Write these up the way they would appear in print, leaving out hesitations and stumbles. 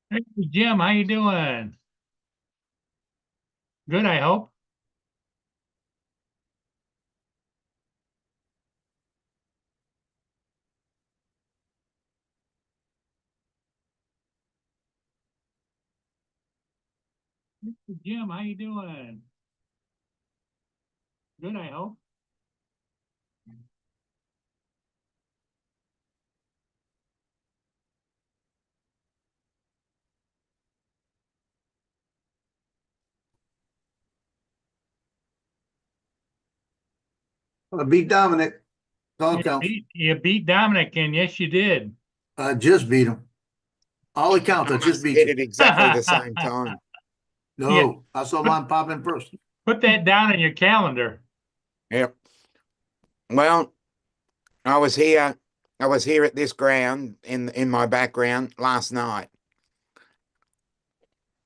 Hey, Jim, how you doing? Good, I hope. Jim, how you doing? Good, I hope. I beat Dominic. All counts. You beat Dominic, and yes, you did. I just beat him. All it counts. I I just must have beat hit you. it exactly the same time. Yeah, No, I saw put, mine pop in first. put that down in your calendar. Yep. Well, I was here. I was here at this ground in my background last night.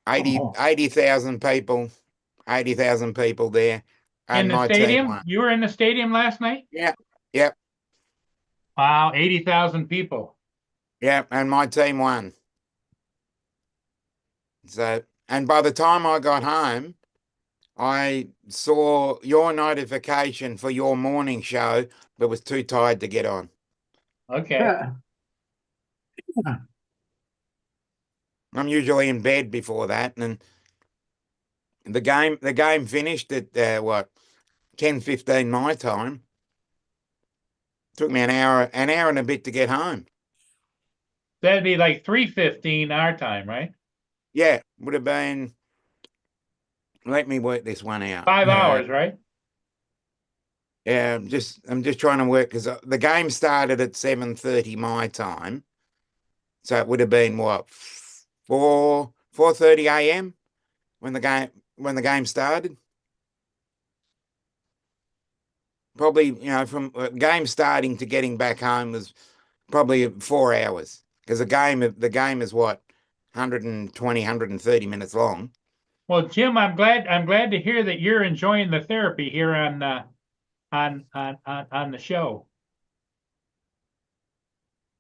80 Oh, 80,000 people, 80,000 people there, In and the my team stadium? won. You were in the stadium last night? Yep, yep, Wow, 80,000 people. yep, and my team won. So, and by the time I got home, I saw your notification for your morning show, but was too tired to get on. Okay. yeah. I'm usually in bed before that, and the game finished at what 10:15 my time. Took me an hour and a bit to get home. That'd be like 3:15 our time, right? Yeah, would have been. Let me work this one out. 5 hours, right? Yeah, I'm just trying to work because the game started at 7:30 my time, so it would have been what 4:30 a.m. when the game started. Probably from game starting to getting back home was probably 4 hours because the game is what 120 minutes long. Well, Jim, I'm glad to hear that you're enjoying the therapy here on the show.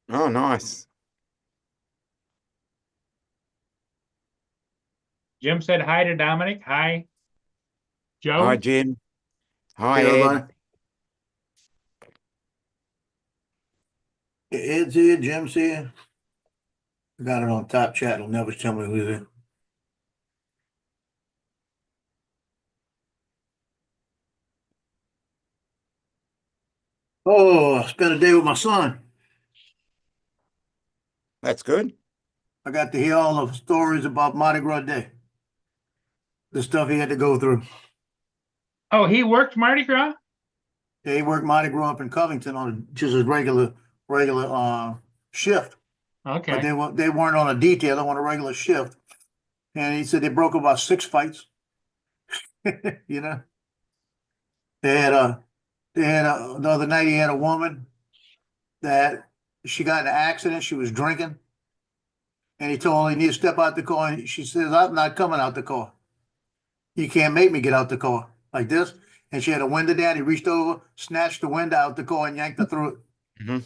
Oh, nice. Jim said hi to Dominic. Hi, Hi, Joe. Jim. Hi, Hey, Ed. everybody. Ed's here. Jim's here. I got it on top chat. It'll never tell me who's in. Oh, I spent a day with my son. That's good. I got to hear all the stories about Mardi Gras Day, the stuff he had to go through. Oh, he worked Mardi Gras? Yeah, he worked Mardi Gras up in Covington on just a regular shift, but Okay. they weren't on a detail, they were on a regular shift. And he said they broke about 6 fights. You know, they had a the other night he had a woman that she got in an accident. She was drinking, and he told her he need to step out the car. And she says, "I'm not coming out the car. You can't make me get out the car like this." And she had a window down. He reached over, snatched the window out the car, and yanked her through it. Hmm.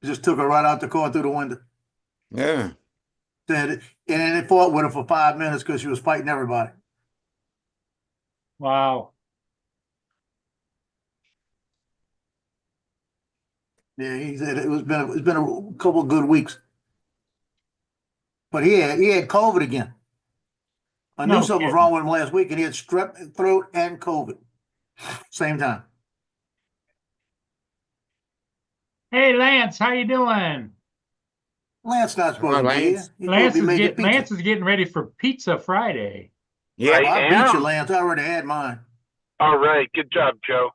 He just took her right out the car through the window. Yeah. Said, and then they fought with her for 5 minutes because she was fighting everybody. Wow. Yeah, he said it's been a couple of good weeks, but he had COVID again. I knew No something was kidding. wrong with him last week, and he had strep throat and COVID same time. Hey, Lance, how you doing? Lance not Hi, supposed to be Lance. here. He's supposed to be making pizza. Lance is getting ready for Pizza Friday. Yep. Well, I I beat you, am. Lance. I already had mine. All right. Good job, Joe.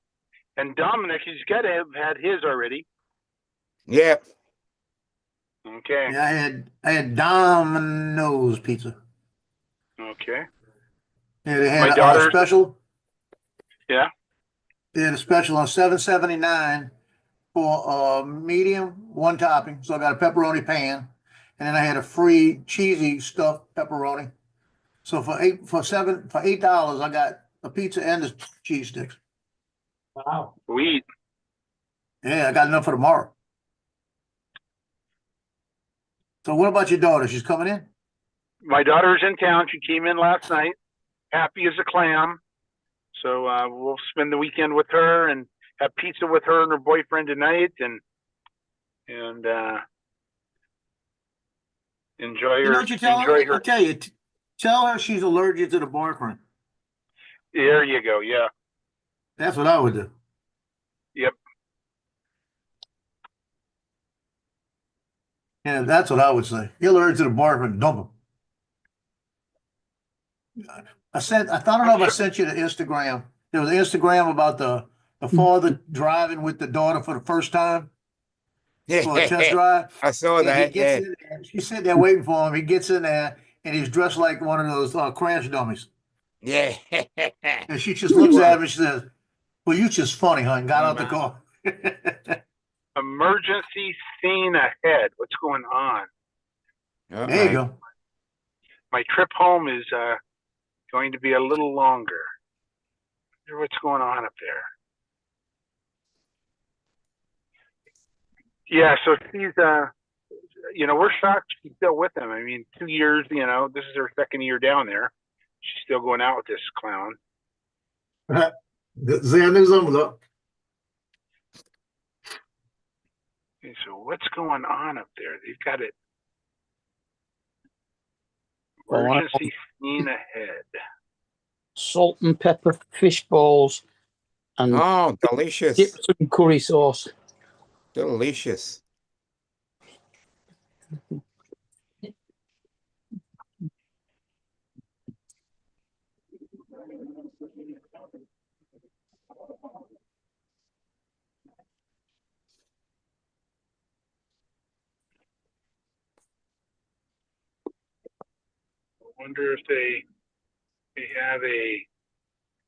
And Dominic, he's got to have had his already. Yep. Okay. Yeah, I had Domino's pizza. Okay. Yeah, they had My a daughter, special. yeah. They had a special on $7.79 for medium one topping. So I got a pepperoni pan, and then I had a free cheesy stuffed pepperoni. So for $8, I got a pizza and the cheese sticks. Wow. Sweet. Yeah, I got enough for tomorrow. So what about your daughter? She's coming in? My daughter's in town. She came in last night, happy as a clam. So we'll spend the weekend with her and have pizza with her and her boyfriend tonight, and enjoy You know her. what you tell her? Enjoy I her. tell you, tell her she's allergic to the boyfriend. There you go. Yeah. That's what I would do. Yep. Yeah, that's what I would say. You're allergic to the boyfriend, dump him. I don't know if I sent you the Instagram. There was an Instagram about the father driving with the daughter for the first time for a test Yeah, drive. I saw And he that. gets Yeah, in there. She's sitting there waiting for him. He gets in there and he's dressed like one of those crash dummies. yeah. And she just looks at him and she says, "Well, you just funny, huh?" And got out the car. Emergency scene ahead. What's going on? There you go. My trip home is going to be a little longer. Wonder what's going on up there? Yeah, so she's we're shocked she's still with him. I mean, 2 years, this is her second year down there. She's still going out with this clown. Look. Okay, so what's going on up there? They've got it. Emergency scene ahead. Salt and pepper fish balls and Oh, delicious. dipped in curry sauce. Delicious. I wonder if they have a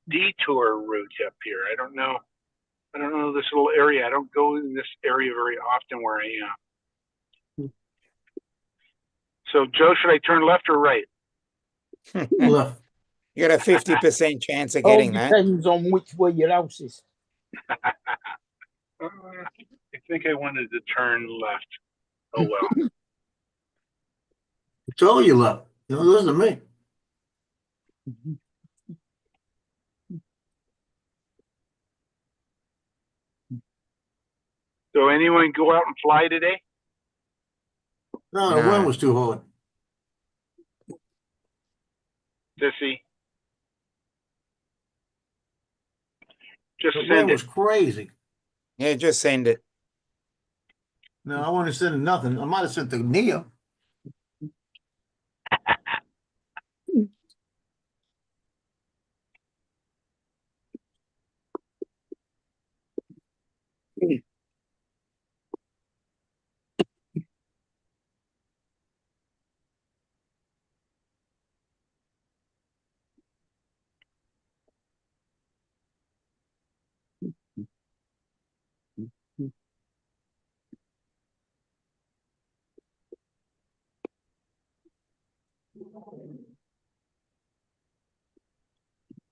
detour route up here. I don't know. I don't know this little area. I don't go in this area very often where I am. So, Joe, should I turn left or right? Left. You got a 50% chance of All getting that. depends on which way your house is. I think I wanted to turn left. Oh, well. I told you left. You don't listen to me. So, anyone go out and fly today? No, the No. wind was too hard. Sissy? Just The wind send it. was crazy. Yeah, just send it. No, I want to send nothing. I might have sent the Neo.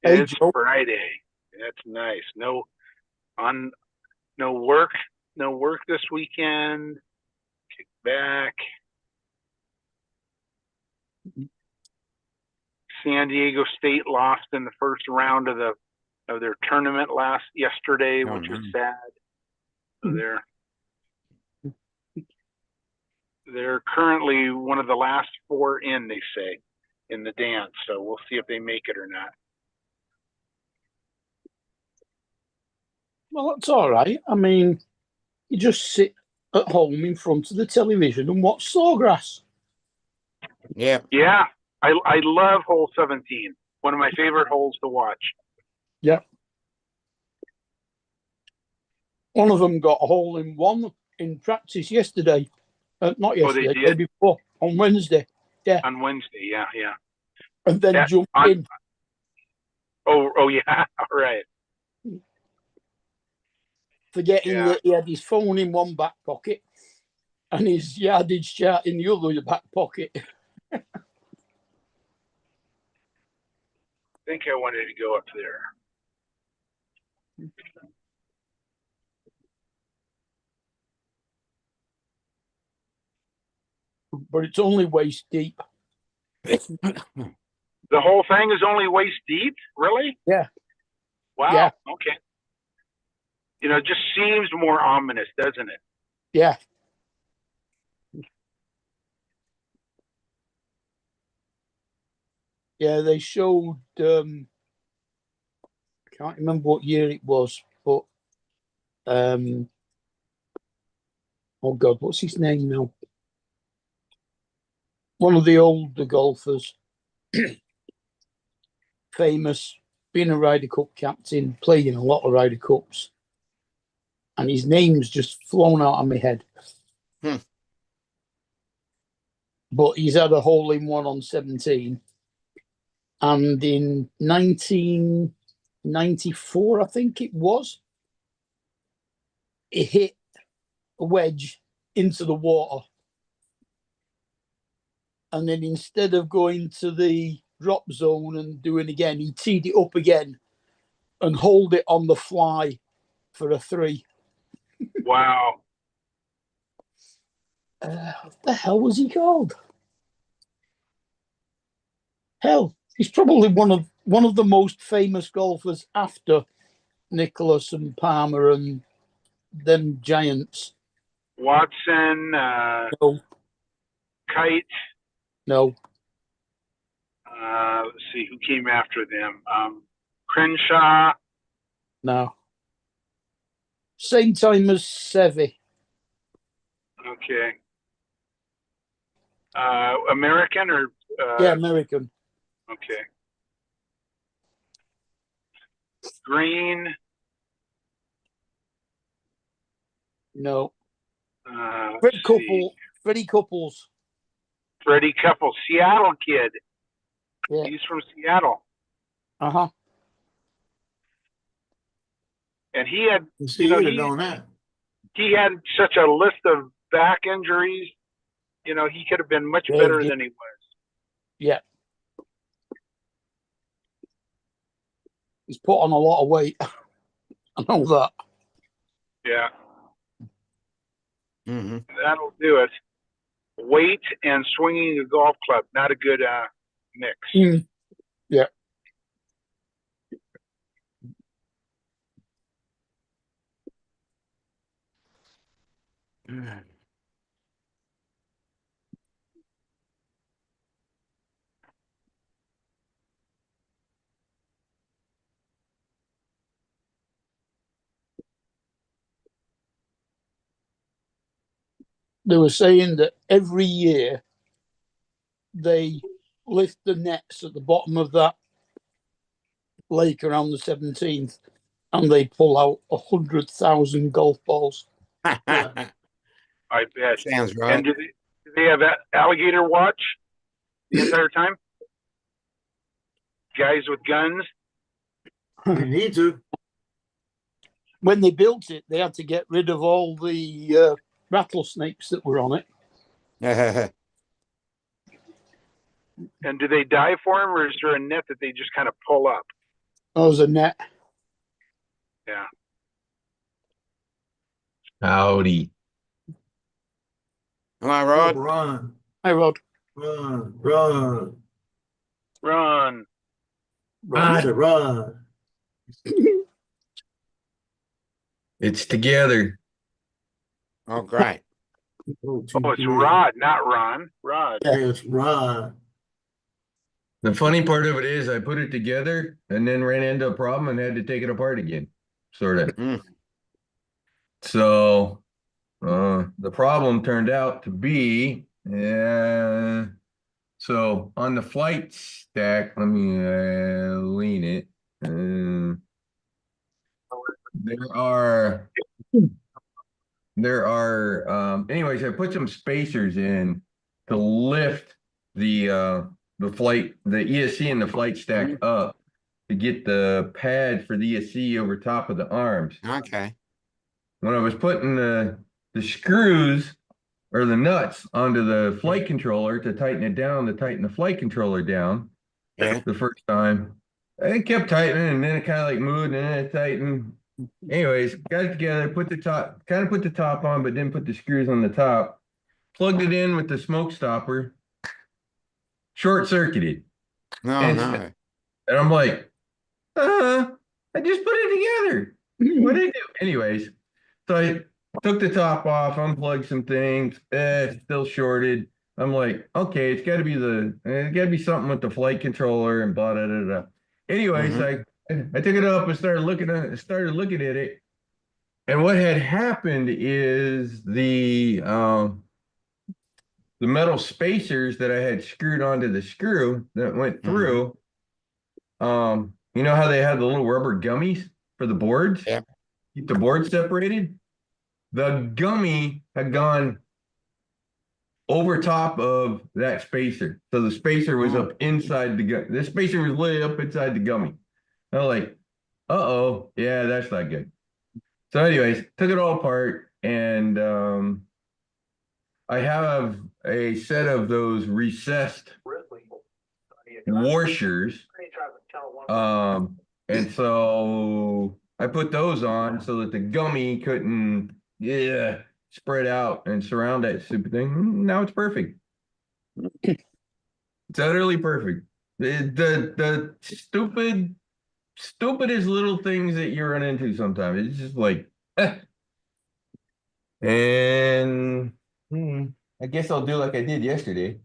Hey, It's Joe. Friday. That's nice. No work. No work this weekend. Kick back. San Diego State lost in the first round of their tournament yesterday, Oh, which was no. sad. So they're currently one of the last four in, they say, in the dance. So we'll see if they make it or not. Well, that's all right. I mean, you just sit at home in front of the television and watch Sawgrass. Yeah. Yeah, I love hole 17. One of my favorite holes to watch. One of them got a hole in one in practice yesterday. Not yesterday, they the did? day before, on Wednesday. On Wednesday, yeah. And then Yeah, jumped on- in. Oh yeah, all right. Forgetting Yeah. that he had his phone in one back pocket and his yardage chart in the other back pocket. I think I wanted to go up there. but it's only waist deep. The whole thing is only waist deep? Really? Yeah. Wow. Yeah. Okay. You know, it just seems more ominous, doesn't it? Yeah. Yeah, they showed I can't remember what year it was, but oh God, what's his name now? One of the older golfers, famous, being a Ryder Cup captain, playing a lot of Ryder Cups, and his name's just flown out of my head. Hmm. But he's had a hole in one on 17, and in 1994, I think it was, he hit a wedge into the water. And then instead of going to the drop zone and doing again, he teed it up again and hold it on the fly for a 3. Wow. What the hell was he called? Hell, he's probably one of the most famous golfers after Nicklaus and Palmer and them giants. Watson, No, Kite. no, Let's see who came after them. Crenshaw. no. Same time as Seve. Okay. American or Yeah, American. okay. Green. No. Let's see. Freddie Couples. Freddie Couples, Seattle kid. Yeah. He's from Seattle, Uh-huh. and he had See, know, you'd have he- known that. he had such a list of back injuries. You know, he could have been much better than he was. Yeah. He's put on a lot of weight. I know that. Yeah, Hmm. that'll do it. Weight and swinging a golf club, not a good mix. Mm. Yeah. They were saying that every year they lift the nets at the bottom of that lake around the 17th and they pull out 100,000 golf balls. I bet. Sounds And right. do they have that alligator watch the entire time? Guys with guns. You need to. When they built it, they had to get rid of all the rattlesnakes that were on it. And do they dive for him, or is there a net that they just kind of pull up? That was a net. Yeah. Howdy. Hello, Rod. Run, Hey, Rod. run, run, Run. run. It's together. Oh, great. Oh, Oh, it's Rod, not Ron. Rod. It's run. The funny part of it is I put it together and then ran into a problem and had to take it apart again. Sort of. Mm. So the problem turned out to be so on the flight stack, let me lean it. There are anyways, I put some spacers in to lift the ESC and the flight stack up to get the pad for the ESC over top of the arms. Okay. When I was putting the screws or the nuts onto the flight controller to tighten it down, to tighten the flight controller down Yeah. the first time, it kept tightening and then it kind of like moved and then it tightened. Anyways, got it together, put the top on, but didn't put the screws on the top. plugged it in with the smoke stopper, short circuited. No, And- no. And I'm like, I just put it together. What did I do? Anyways, so I took the top off, unplugged some things, still shorted. I'm like, okay, it's gotta be something with the flight controller and blah, da, da, da. Anyways, I took it up and started looking at it. And what had happened is the metal spacers that I had screwed onto the screw that went through, you know how they had the little rubber gummies for the boards? Yeah. Keep the boards separated. The gummy had gone over top of that spacer. So the spacer was up inside the gummy. The spacer was literally up inside the gummy. I was like, uh-oh, yeah, that's not good. So anyways, took it all apart, and I have a set of those recessed washers. And so I put those on so that the gummy couldn't spread out and surround that stupid thing. Now it's perfect. It's utterly perfect. The stupidest little things that you run into sometimes. It's just like, and I guess I'll do like I did yesterday.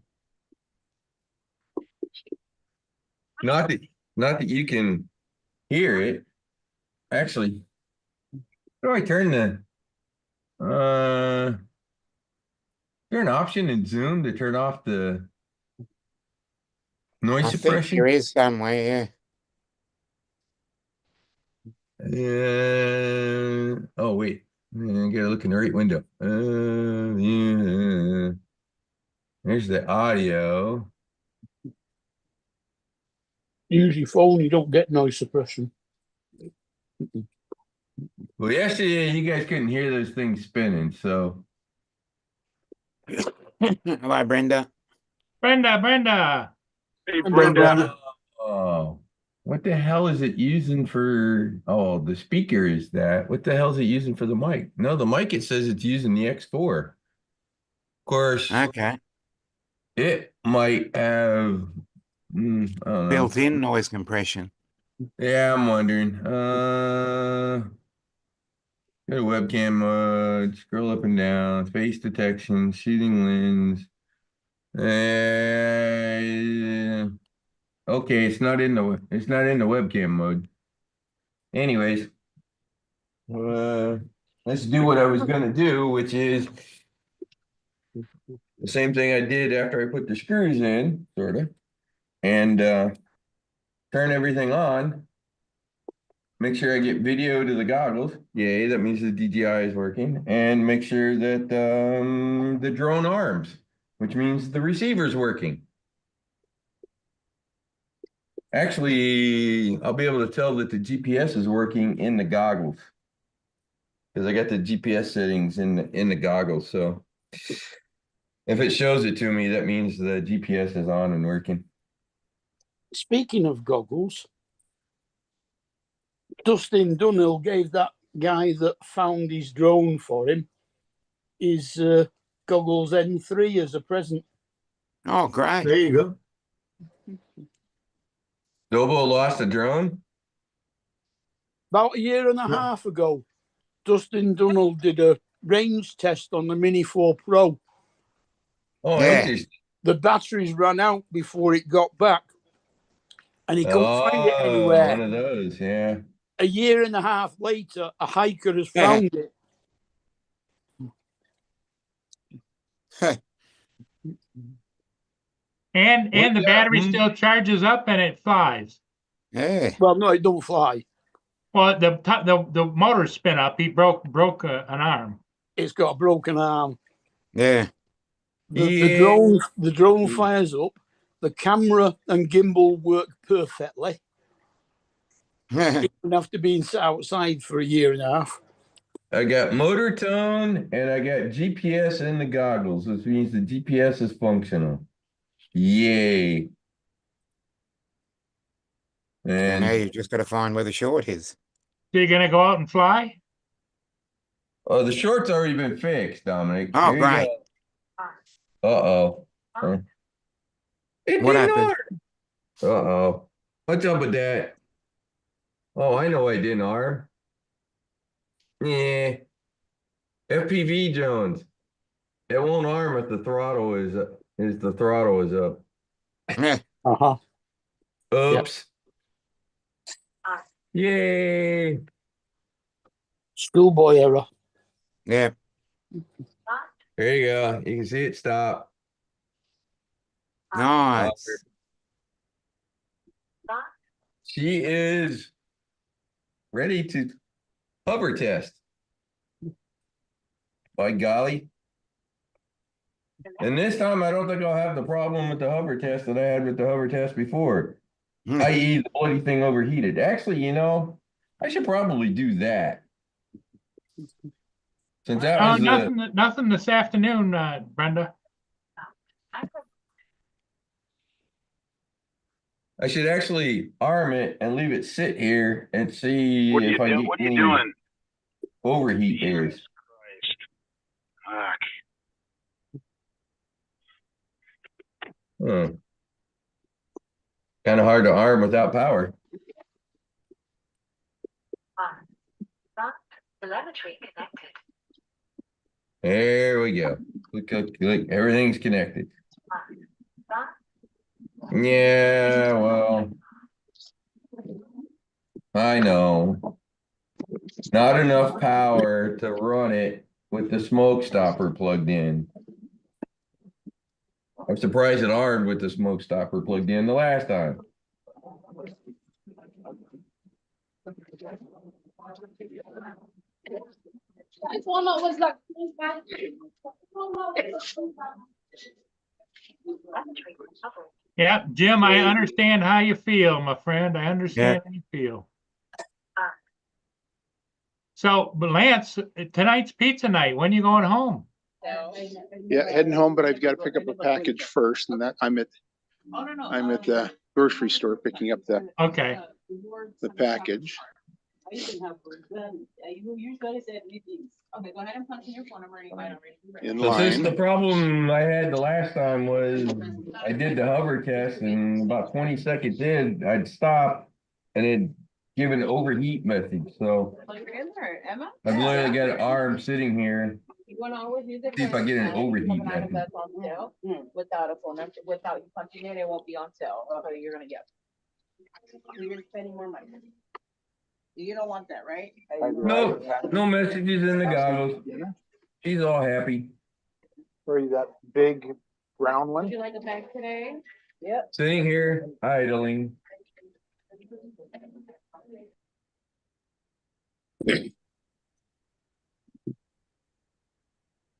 Not that you can hear it. Actually, how do I turn is there an option in Zoom to turn off the noise I think suppression? there is somewhere, Oh wait, I gotta look in the right window. Yeah. There's the audio. Use your phone, you don't get noise suppression. Well, yesterday you guys couldn't hear those things spinning, so yeah. Hello, Brenda. Brenda. Hey, Brenda. Brenda. oh, what the hell is it using for? Oh, the speaker is that. What the hell is it using for the mic? No, the mic, it says it's using the X4. Of course, Okay. it might have I don't know. Built-in noise compression. Yeah, I'm wondering. Go to webcam mode, scroll up and down, face detection, shooting lens. Okay, it's not in the webcam mode. Anyways, let's do what I was gonna do, which is the same thing I did after I put the screws in, sort of, and turn everything on. Make sure I get video to the goggles. Yay, that means the DJI is working. And make sure that the drone arms, which means the receiver's working. Actually, I'll be able to tell that the GPS is working in the goggles, because I got the GPS settings in the goggles. So if it shows it to me, that means the GPS is on and working. Speaking of goggles, Dustin Dunhill gave that guy that found his drone for him his goggles N3 as a present. Oh, great. There you go. Dobo lost a drone? About a year and a half ago, Dustin Dunhill did a range test on the Mini 4 Pro. Oh, Yeah. interesting. The batteries ran out before it got back, and he couldn't find it One anywhere. of those, yeah. A year and a half later, a hiker has found it. And the Yeah, battery still charges up and it flies. Yeah. Well, no, it don't fly. Well, the motors spin up. He broke an arm. It's got a broken arm. Yeah. The drone fires up. The camera and gimbal work perfectly. It would have to be outside for a year and a half. I got motor tone and I got GPS in the goggles, which means the GPS is functional. Yay. And now And you've just got to find where the short is. So you're gonna go out and fly? oh, the short's already been fixed, Dominic. Oh, There you great. go. Uh-oh. Huh? It What didn't happened? arm. Uh-oh. What's up with that? Oh, I know I didn't arm. Yeah. FPV Jones. It won't arm if the throttle is up. Yeah. Uh-huh. Oops. Yay. Schoolboy error. Yeah. There you go. You can see it stop. Nice. She is ready to hover test. By golly. And this time I don't think I'll have the problem with the hover test that I had with the hover test before. Hmm. i.e. the bloody thing overheated. Actually, I should probably do that. Since that Oh, was nothing this afternoon, Brenda. I should actually arm it and leave it sit here and see What are you if I doing? get What are you any doing? overheat Jesus days. Christ. Fuck. Kind of hard to arm without power. Telemetry connected. There we go. Look, everything's connected. Yeah, well, I know. Not enough power to run it with the smoke stopper plugged in. I'm surprised it armed with the smoke stopper plugged in the last time. Yeah, Jim, I understand how you feel, my friend. I understand how you feel. So, but Lance, tonight's pizza night. When are you going home? Yeah, heading home, but I've got to pick up a package first, and that I'm at the grocery store picking up Okay. the package. Okay, go ahead and punch in your phone number. In So since the line. problem I had the last time was I did the hover test and about 20 seconds in, I'd stop and it'd give an overheat message. So Emma? I've literally got an arm sitting here. You wanna always use it. See if I get an overheat message. That's on sale. Without a phone number, without you punching it, it won't be on sale. So you're gonna get. You're spending more money. You don't want that, right? No messages in the goggles. She's all happy. Or that big brown Would one? you like a bag today? Yep. Sitting here idling.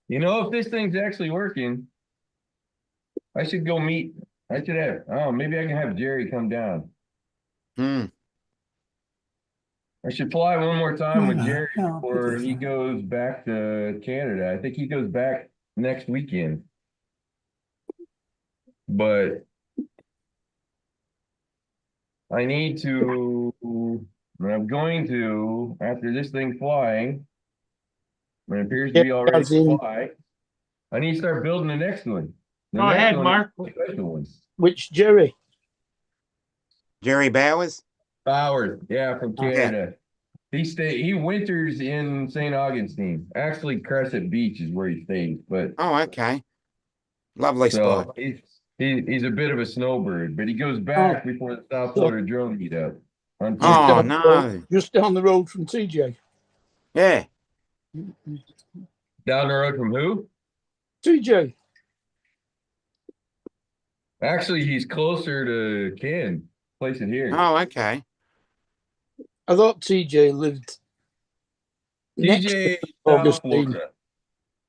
If this thing's actually working, I should go meet. Maybe I can have Jerry come down. Hmm. I should fly one more time with Jerry before he goes back to Canada. I think he goes back next weekend. But I need to, I'm going to, after this thing flying, when it appears to be all ready to fly, I need to start building the next one. Go ahead, Mark. Special one. Which Jerry? Jerry Bowers? Bowers, yeah, from Okay. Canada. He winters in St. Augustine. Actually, Crescent Beach is where he stays, but Oh, okay. Lovely so spot. he's a bit of a snowbird, but he goes back before the South Florida drone meet up. Oh, no. Just down the road from TJ. Yeah. Down the road from who? TJ. Actually, he's closer to Ken. Place it here. Oh, okay. I thought TJ lived next TJ, to South Augustine. Florida,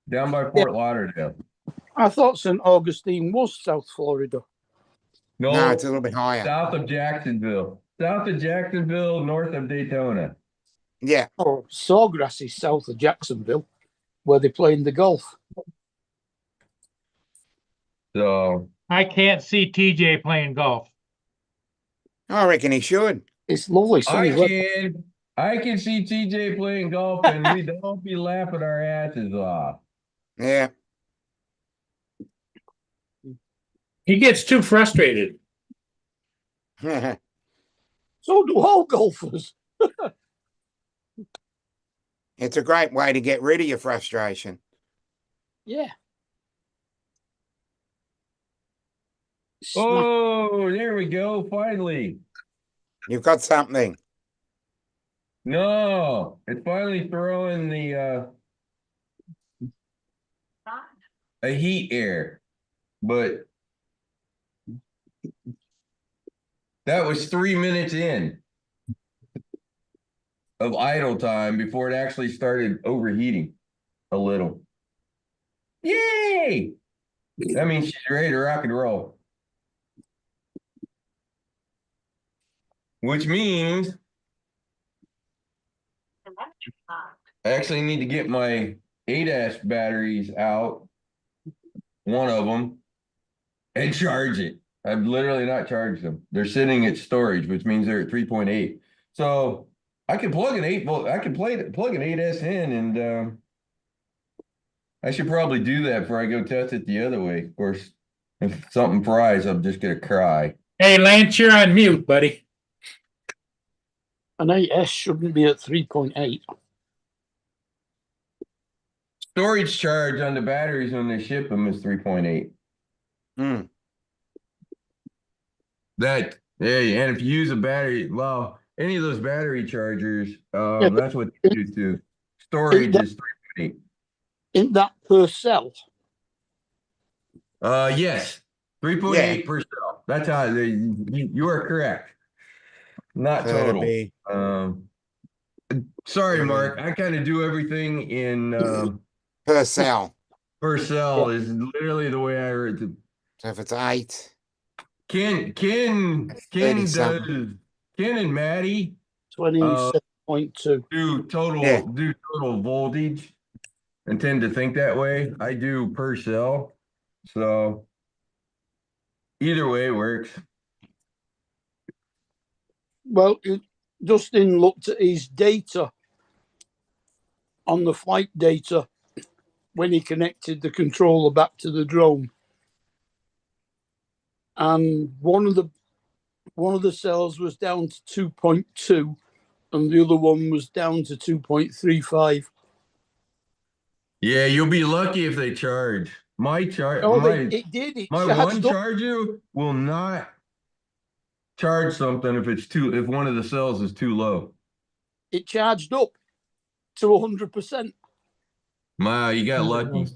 down by Fort Lauderdale. I thought St. Augustine was South Florida. No, it's a little bit higher. South of Jacksonville. South of Jacksonville, north of Daytona. Yeah. Oh, Sawgrass is south of Jacksonville, where they play in the golf. So I can't see TJ playing golf. I reckon he should. It's lovely. Sunny weather. I can see TJ playing golf and we'd all be laughing our asses off. Yeah. He gets too frustrated. So do all golfers. It's a great way to get rid of your frustration. Yeah. Oh, there we go. Finally. You've got something. No, it's finally throwing the a heat air, but that was 3 minutes in of idle time before it actually started overheating a little. Yay! That means she's ready to rock and roll. Which means I actually need to get my ADAS batteries out, one of them, and charge it. I've literally not charged them. They're sitting at storage, which means they're at 3.8. So I can plug an 8-volt, I can plug an 8S in, and I should probably do that before I go test it the other way. Of course, if something fries, I'm just gonna cry. Hey, Lance, you're on mute, buddy. An 8S shouldn't be at 3.8. Storage charge on the batteries when they ship them is 3.8. Hmm. That, hey, and if you use a battery, well, any of those battery chargers, that's what they do too. Storage is 3.8. Isn't that per cell? Yes, 3.8 per cell. That's how you are correct. Not So that'd total. be Sorry, Mark. I kind of do everything in per cell. per cell is literally the way I read it. So if it's 8, Ken 30 does something. Ken and Maddie 27.2. do total Yeah. voltage and tend to think that way. I do per cell. So either way works. Well, Justin looked at his data on the flight data when he connected the controller back to the drone. And one of the cells was down to 2.2 and the other one was down to 2.35. Yeah, you'll be lucky if they charge. My charge, Oh, it did. It my charged one up. charger will not charge something if one of the cells is too low. It charged up to 100%. Wow, you got lucky.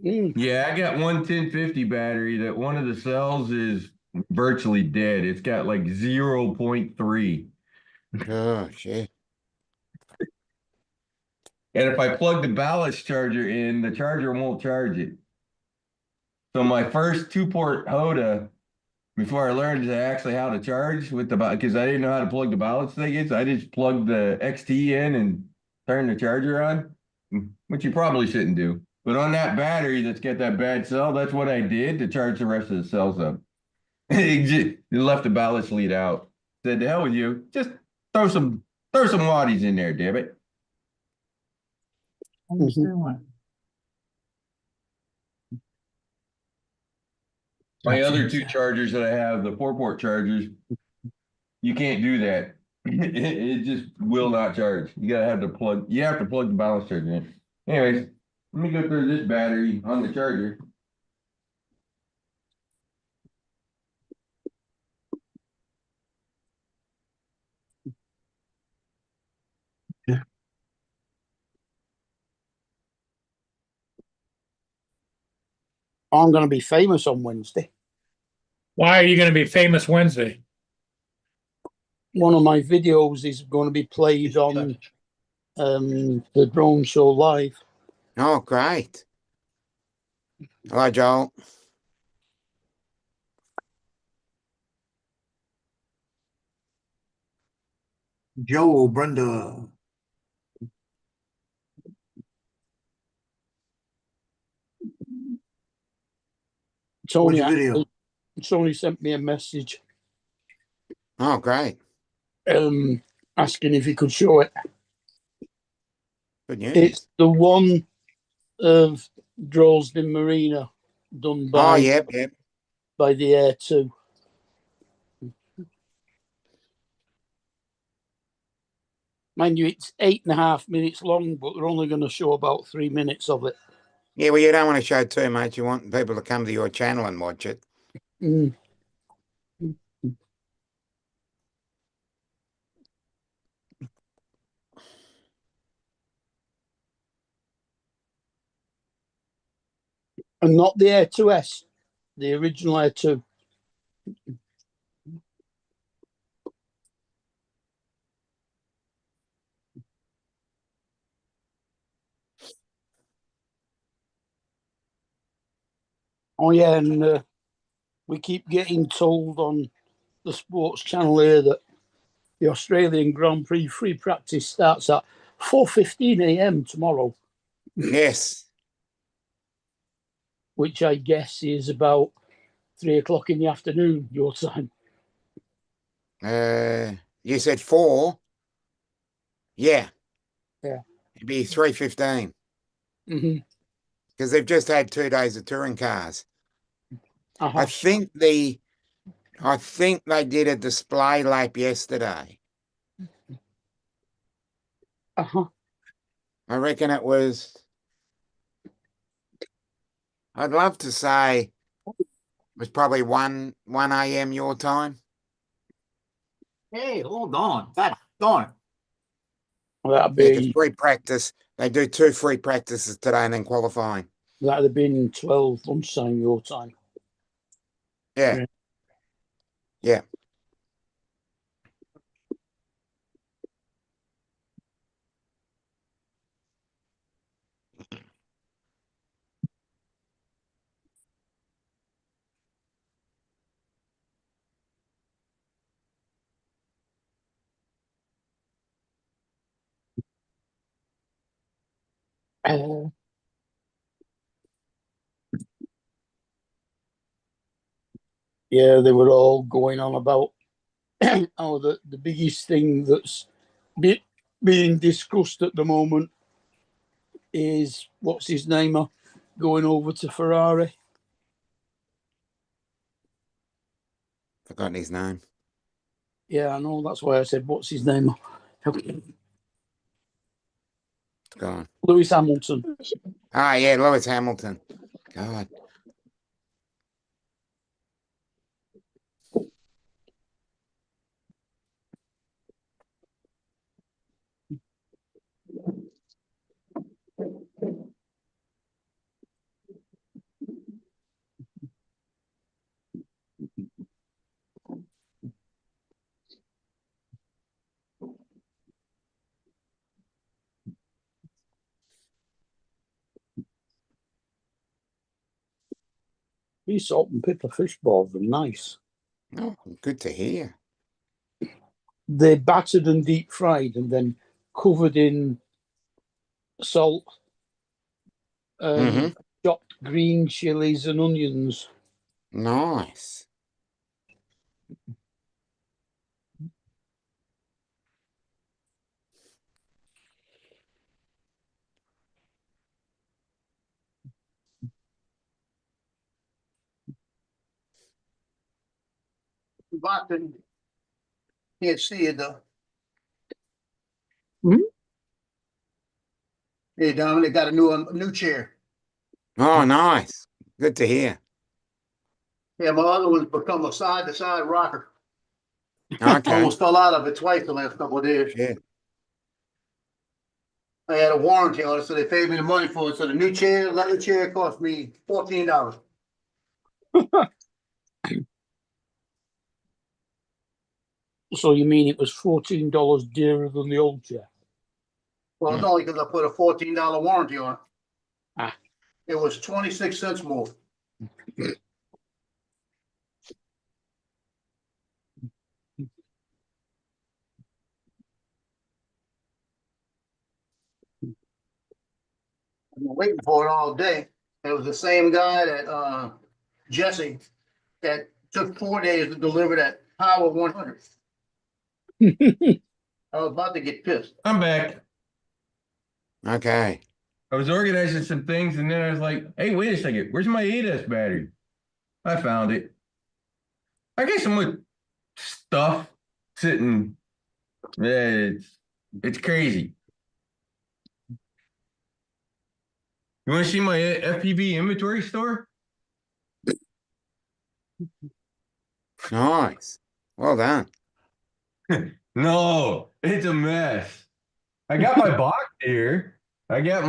Mm. Yeah, I got one 1050 battery that one of the cells is virtually dead. It's got like 0.3. Oh, shit. And if I plug the ballast charger in, the charger won't charge it. So my first 2-port Hoda, before I learned actually how to charge with the, because I didn't know how to plug the ballast thing in, so I just plugged the XT in and turned the charger on, which you probably shouldn't do. But on that battery that's got that bad cell, that's what I did to charge the rest of the cells up. It left the ballast lead out. Said, to hell with you, just throw some watties in there, damn it. My other 2 chargers that I have, the 4-port chargers, you can't do that. It just will not charge. You have to plug the ballast charger in. Anyways, let me go through this battery on the charger. I'm going to be famous on Wednesday. Why are you going to be famous Wednesday? One of my videos is going to be played on the Drone Show Live. Oh, great. Hello, Joel. Joe, Brenda. Tony, What's the video? Tony sent me a message Oh, great. asking if he could show it. Good news. It's the one of Droylsden Marina done Oh, by yep, yep. by the Air 2. Mind you, it's 8.5 minutes long, but they're only going to show about 3 minutes of it. Yeah, well, you don't want to show too much. You want people to come to your channel and watch it. Mm. And not the Air 2S, the original Air 2. Oh yeah, and we keep getting told on the sports channel here that the Australian Grand Prix free practice starts at 4:15 a.m. tomorrow, Yes. which I guess is about 3 o'clock in the afternoon your time. You said 4. Yeah. Yeah. It'd be 3:15 Mm-hmm. because they've just had 2 days of touring cars. Uh-huh. I think they did a display lap yesterday. Uh-huh. I reckon it was, I'd love to say it was probably 1 a.m. your time. Hey, hold on. God darn it. That'd Yeah, 'cause be free practice. They do 2 free practices today and then qualifying. that'd have been 12 lunchtime your time. Yeah. Yeah. Yeah. Uh, yeah, they were all going on about the biggest thing that's being discussed at the moment is what's his name going over to Ferrari. Forgotten his name. Yeah, I know. That's why I said what's his name. Gone. Lewis Hamilton. Ah, yeah, Lewis Hamilton. God. These salt and pepper fish balls are nice. Oh, good to hear. They're battered and deep fried and then covered in salt and Mm-hmm. chopped green chilies and onions. Nice. Boston. Can't see it though. Hmm? Hey, Dominic got a new chair. Oh, nice. Good to hear. Yeah, my other one's become a side-to-side rocker. Okay. Almost fell out of it twice the last couple of days. Yeah. I had a warranty on it, so they paid me the money for it. So the new chair, leather chair, cost me $14. So you mean it was $14 dearer than the old chair? Well, it's only because I put a $14 warranty on it. Ah. It was 26 cents more. I've been waiting for it all day. It was the same guy that Jesse that took 4 days to deliver that Power 100. I was about to get pissed. I'm back. Okay. I was organizing some things, and then I was like, hey, wait a second, where's my 8S battery? I found it. I got some with stuff sitting. It's crazy. You want to see my FPV inventory store? Nice. Well done. No, it's a mess. I got my box here. I got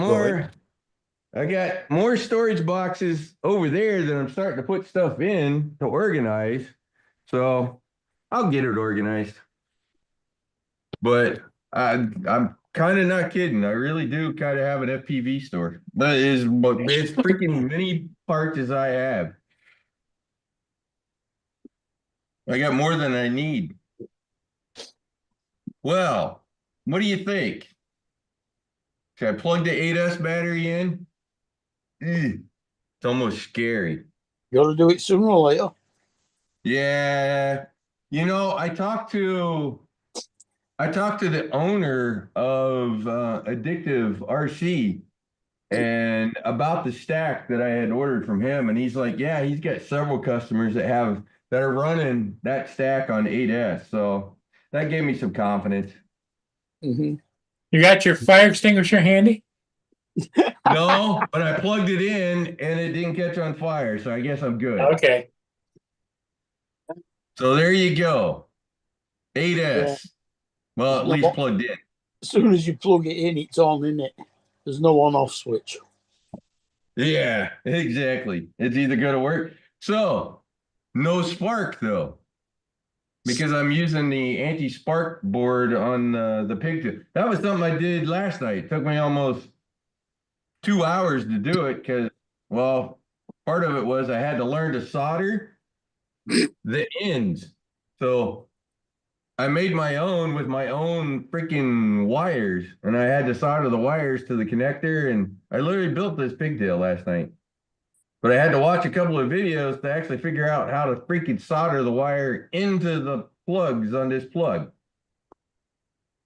more storage boxes over there that I'm starting to put stuff in to organize. So I'll get it organized. But I'm kind of not kidding. I really do kind of have an FPV store. But it's freaking many parts as I have. I got more than I need. Well, what do you think? Should I plug the 8S battery in? It's almost scary. You got to do it sooner or later. Yeah. You know, I talked to the owner of Addictive RC and about the stack that I had ordered from him, and he's like, yeah, he's got several customers that are running that stack on 8S. So that gave me some confidence. Mm-hmm. You got your fire extinguisher handy? No, but I plugged it in and it didn't catch on fire, so I guess I'm good. Okay. So there you go. 8S. Yeah. Well, at least plugged in. As soon as you plug it in, it's on, isn't it? There's no on-off switch. Yeah, exactly. It's either going to work. So, no spark though, because I'm using the anti-spark board on the pigtail. That was something I did last night. It took me almost 2 hours to do it because, well, part of it was I had to learn to solder the ends. So I made my own with my own freaking wires, and I had to solder the wires to the connector, and I literally built this pigtail last night. But I had to watch a couple of videos to actually figure out how to freaking solder the wire into the plugs on this plug.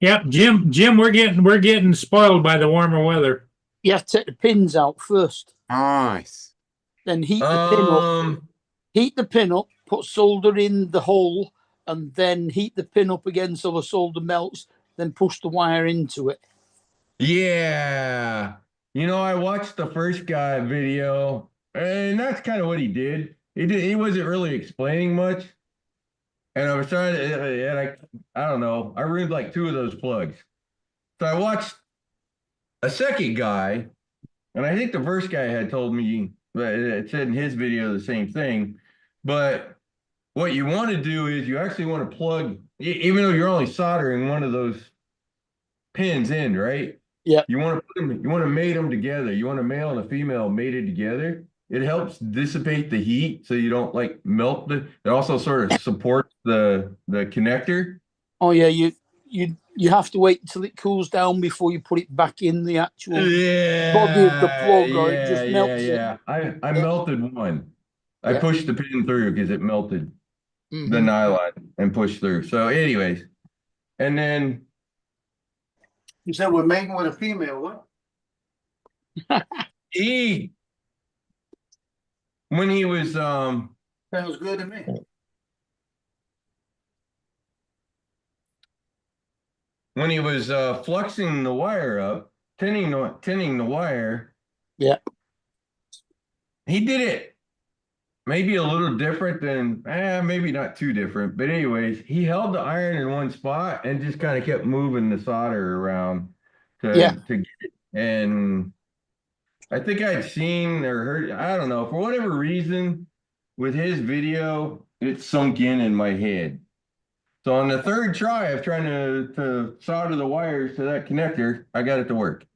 Yep, Jim, we're getting spoiled by the warmer weather. You have to take the pins out first. Nice. Then heat the pin up. Heat the pin up, put solder in the hole, and then heat the pin up again so the solder melts, then push the wire into it. Yeah. You know, I watched the first guy video, and that's kind of what he did. He wasn't really explaining much. And I was trying to, and I don't know, I ruined like 2 of those plugs. So I watched a second guy, and I think the first guy had told me, it said in his video the same thing. But what you want to do is you actually want to plug, even though you're only soldering one of those pins in, right? Yeah. You want to mate them together. You want a male and a female mated together. It helps dissipate the heat so you don't like melt it. It also sort of supports the connector. Oh yeah, you have to wait until it cools down before you put it back in the actual body of the plug, or it just melts it. I melted one. I pushed the pin through because it melted the nylon and pushed through. So anyways, and then You said we're mating with a female, what? when he was Sounds good to me. when he was fluxing the wire up, tinning the wire. Yeah. He did it maybe a little different than, maybe not too different, but anyways, he held the iron in one spot and just kind of kept moving the solder around to get it. And I think I'd seen or heard, I don't know, for whatever reason, with his video, it sunk in my head. So on the third try of trying to solder the wires to that connector, I got it to work.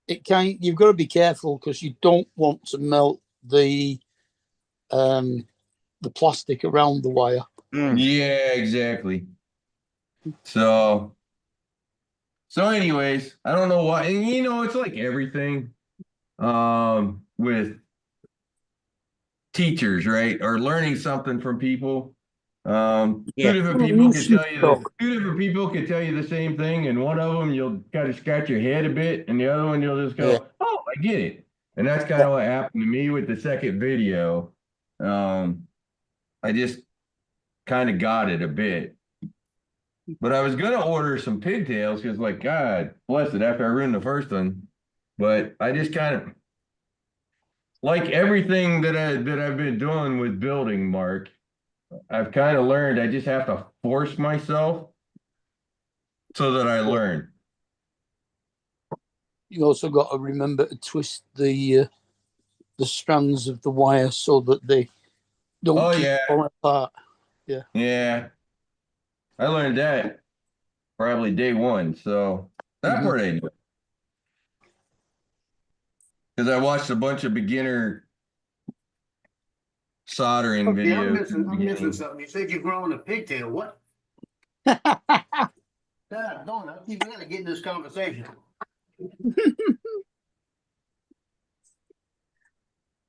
You've got to be careful because you don't want to melt the plastic around the wire. Yeah, exactly. So anyways, I don't know why, and you know, it's like everything with teachers, right? Or learning something from people. Yeah. Two different people can tell you two different people can tell you the same thing, and one of them you'll kind of scratch your head a bit, and the other one you'll just go, Yeah. "Oh, I get it." And that's kind of what happened to me with the second video. I just kind of got it a bit. But I was gonna order some pigtails because, like, God bless it, after I ruined the first one. But I just kind of like everything that I've been doing with building, Mark. I've kind of learned I just have to force myself so that I learn. You also got to remember to twist the strands of the wire so that they don't keep falling apart. Yeah. I learned that probably day one. So that part I knew. Because I watched a bunch of beginner soldering Okay, videos. I'm missing something. You said you're growing a pigtail. What? God, don't I keep gotta get in this conversation.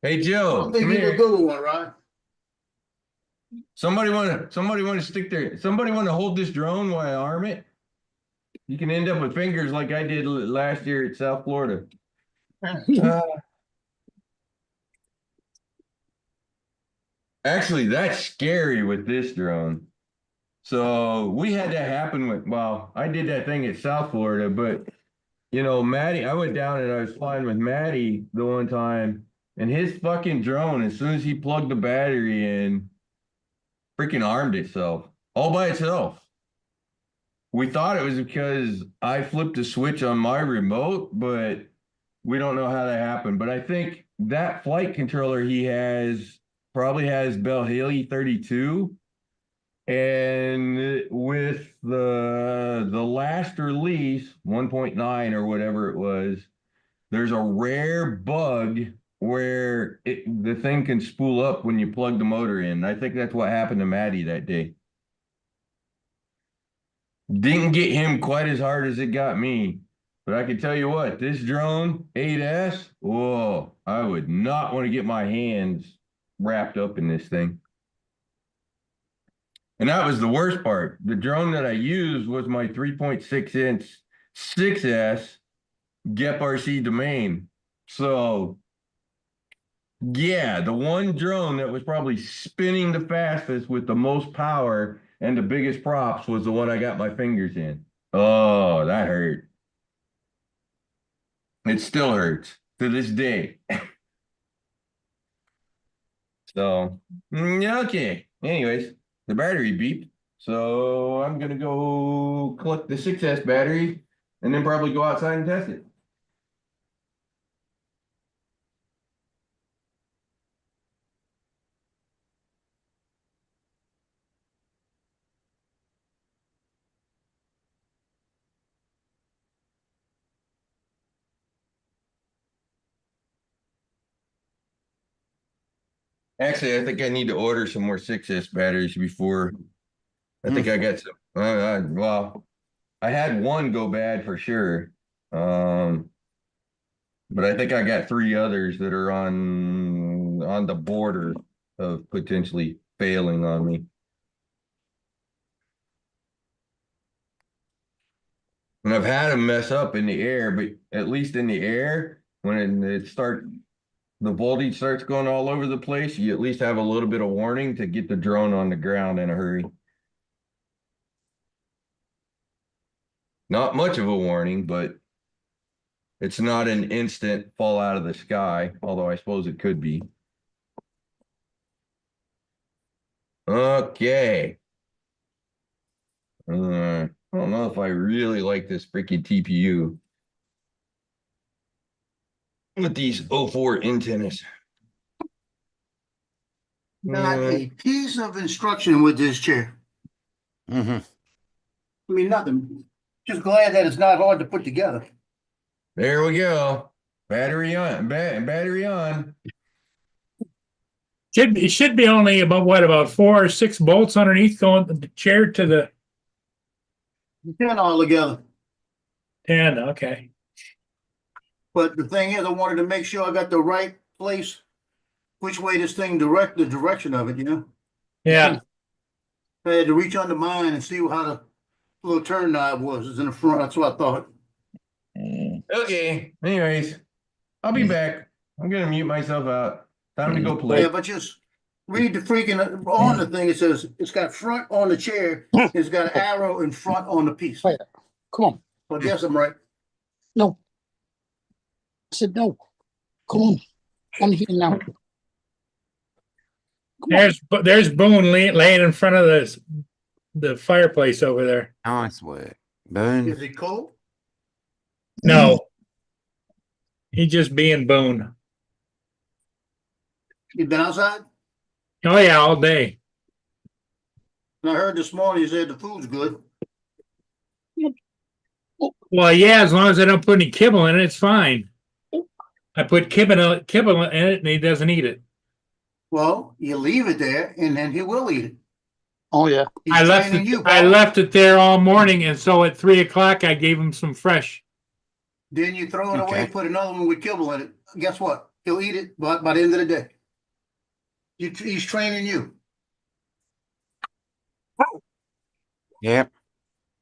Hey I Joe, don't think come you're the here. good one, right? Somebody want to hold this drone while I arm it? You can end up with fingers like I did last year at South Florida. Actually, that's scary with this drone. So we had that happen with, well, I did that thing at South Florida, but you know, Maddie, I went down and I was flying with Maddie the one time, and his fucking drone, as soon as he plugged the battery in, freaking armed itself all by itself. We thought it was because I flipped a switch on my remote, but we don't know how that happened. But I think that flight controller he has probably has Bell Haley 32. And with the last release, 1.9 or whatever it was, there's a rare bug where the thing can spool up when you plug the motor in. I think that's what happened to Maddie that day. Didn't get him quite as hard as it got me. But I can tell you what, this drone 8S, whoa, I would not want to get my hands wrapped up in this thing. And that was the worst part. The drone that I used was my 3.6 inch 6S GEP RC Domain. So yeah, the one drone that was probably spinning the fastest with the most power and the biggest props was the one I got my fingers in. Oh, that hurt. It still hurts to this day. So, okay. Anyways, the battery beeped. So I'm going to go collect the 6S battery and then probably go outside and test it. Actually, I think I need to order some more 6S batteries before. I think I got some. Well, I had one go bad for sure. But I think I got 3 others that are on the border of potentially failing on me. And I've had them mess up in the air, but at least in the air, when the voltage starts going all over the place, you at least have a little bit of warning to get the drone on the ground in a hurry. Not much of a warning, but it's not an instant fall out of the sky, although I suppose it could be. Okay. I don't know if I really like this freaking TPU with these 04 antennas. Not a piece of instruction with this chair. Mm-hmm. I mean, nothing. Just glad that it's not hard to put together. There we go. Battery on. Battery on. It should be only about 4 or 6 bolts underneath going the chair to the 10 all together. 10. Okay. But the thing is, I wanted to make sure I got the right place, which way this thing the direction of it, you know? Yeah. I had to reach under mine and see how the little turn knob was. It's in the front. That's what I thought. Okay, anyways, I'll be back. I'm gonna mute myself out. Time to go play. Yeah, but just read the freaking on the thing. It says it's got front on the chair. It's got an arrow in front on the piece. Wait. Come on. I guess I'm right. No. I said no. Come on. On here now. There's Boone laying in front of the fireplace over there. Nice work. Boone. Is he cold? No. He's just being Boone. You been outside? Oh yeah, all day. And I heard this morning you said the food's good. Well, yeah, as long as I don't put any kibble in it, it's fine. I put kibble in it and he doesn't eat it. Well, you leave it there and then he will eat it. Oh yeah. He's I left training you, I Bob. left it there all morning, and so at 3 o'clock I gave him some fresh. Then you throw it away, Okay. put another one with kibble in it. Guess what? He'll eat it by the end of the day. He's training you. Yep,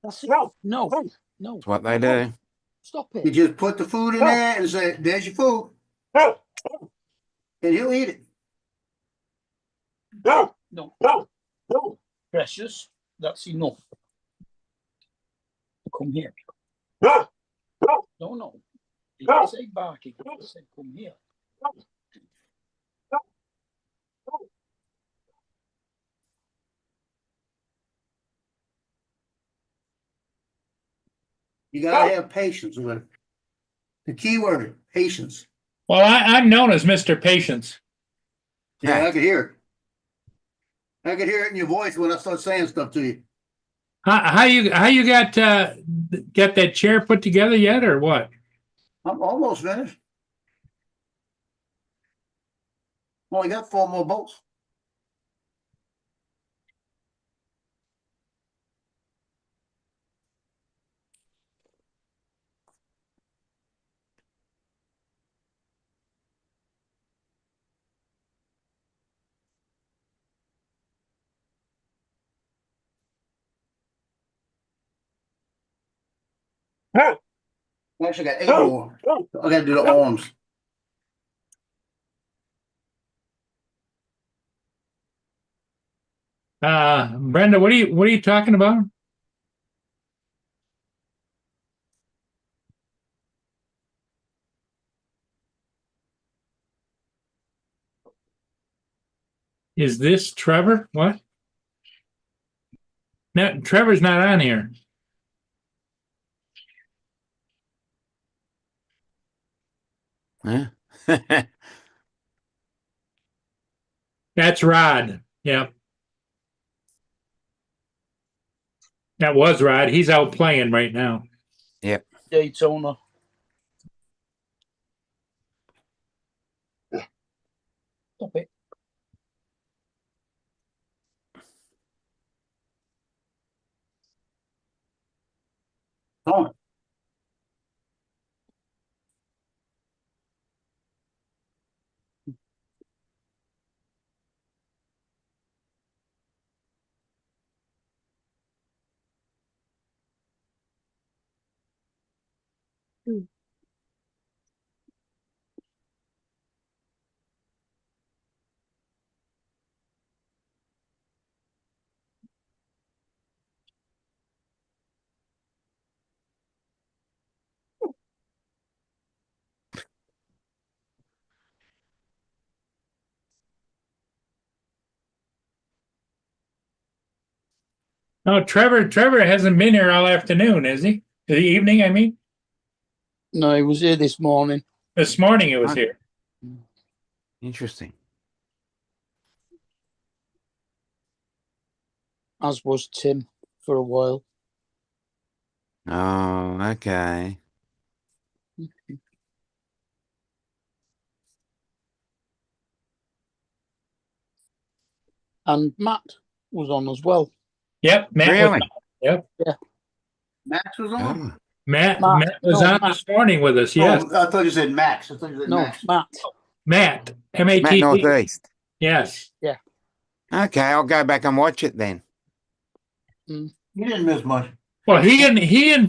That's it. No. No. that's what they do. Stop You it. just put the food in there and say, there's your food. And he'll eat it. No. Precious. That's enough. Come here. No. You didn't say barking. You said come here. You gotta have patience with it. The key word, patience. Well, I'm known as Mr. Patience. Yeah, I could hear it. I could hear it in your voice when I start saying stuff to you. How you got that chair put together yet, or what? I'm almost finished. Only got 4 more bolts. I actually got 8 more. I gotta do the arms. Brenda, what are you talking about? Is this Trevor? What? No, Trevor's not on here. Huh? That's Rod. Yeah. That was Rod. He's out playing right now. Daytona. Stop it. Oh, No, Trevor hasn't been here all afternoon, is he? The evening, I mean. No, he was here this morning. This morning he was Huh? here. Interesting. As was Tim for a while. Oh, okay. And Matt was on as well. Yep, Matt Really? was, Max was on? Oh, Matt Matt, was no, on Matt. this morning with us. Yes, Oh, I thought you said Max. I thought you said No, Max. Matt. Matt. Matt MATT. Northeast. Yes. Okay, I'll go back and watch it then. You didn't miss much. Well, he and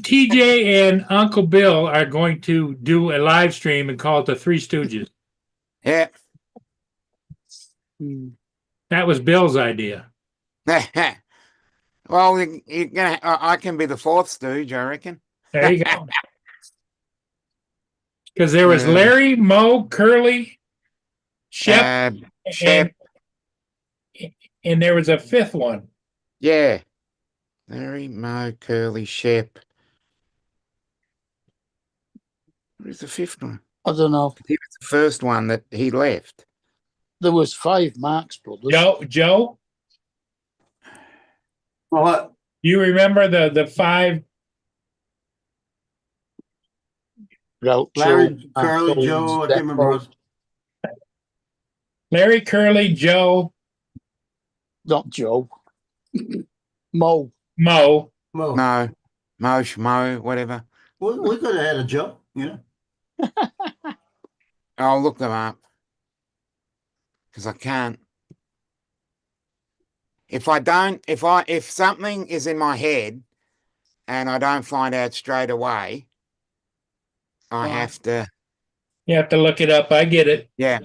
TJ and Uncle Bill are going to do a live stream and call it the Three Stooges. Yeah. Hmm. That was Bill's idea. Well, you're gonna. I can be the fourth stooge, I reckon. There you go. Because there was Yeah. Larry, Moe, Curly, Shep, Shep. and there was a fifth one. Yeah. Larry, Moe, Curly, Shep. Where's the fifth one? I don't know. He was the first one that he left. There was 5 Marx brothers. Joe, What? you remember the 5? Groucho, Larry, Marx, Curly, Joe, I can't remember. Beppo. Larry, Curly, Joe, Not Joe. Mo. Moe. Mo. No. Mo, whatever. We could have had a Joe, you know. I'll look them up. Because I can't. If something is in my head and I don't find out straight away, I have to. You have to look it up. I get it. Yeah.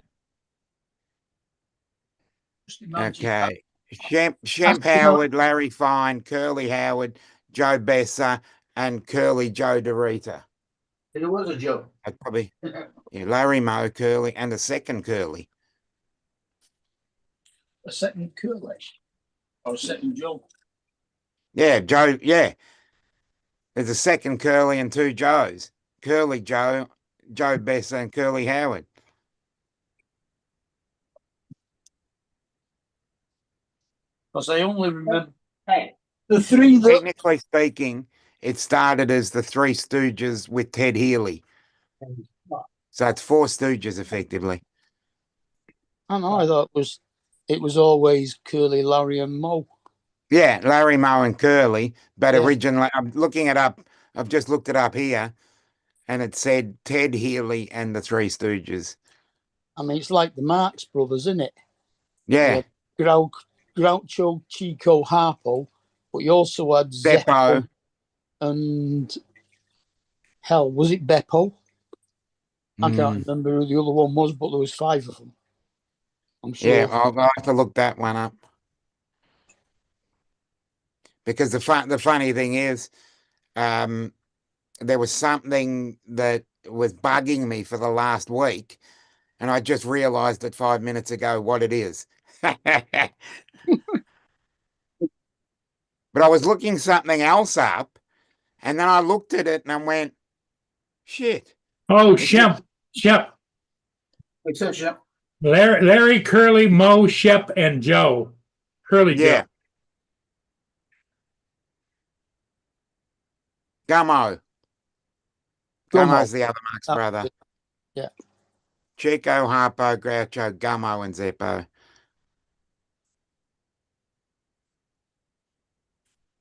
Okay. Shemp Howard, Larry Fine, Curly Howard, Joe Besser, and Curly Joe DeRita. It was a Joe. I'd probably Larry Moe, Curly, and the second Curly. A second Curly. Or a second Joe. Yeah, Joe. Yeah. There's a second Curly and 2 Joes. Curly Joe, Joe Besser, and Curly Howard. Because I only remember the 3 that Technically speaking, it started as the Three Stooges with Ted Healy. So it's 4 Stooges effectively. I know. I thought it was always Curly, Larry, and Mo. Yeah, Larry, Moe, and Curly. But Yeah. originally, I'm looking it up. I've just looked it up here, and it said Ted Healy and the Three Stooges. I mean, it's like the Marx brothers, isn't it? Yeah, Groucho, Chico, Harpo, but you also had Beppo. Zeppo and hell, was it Beppo? I can't remember who the other one was, but there was 5 of them. I'm sure. Yeah, I'll have to look that one up. Because the funny thing is, there was something that was bugging me for the last week, and I just realized it 5 minutes ago what it is. But I was looking something else up, and then I looked at it and I went, shit. Oh, Shep. Except Shep. Larry, Curly, Moe, Shep, and Joe. Curly Yeah. Joe. Gummo. Gummo's the other Marx Oh, brother. yeah. Chico, Harpo, Groucho, Gummo, and Zeppo.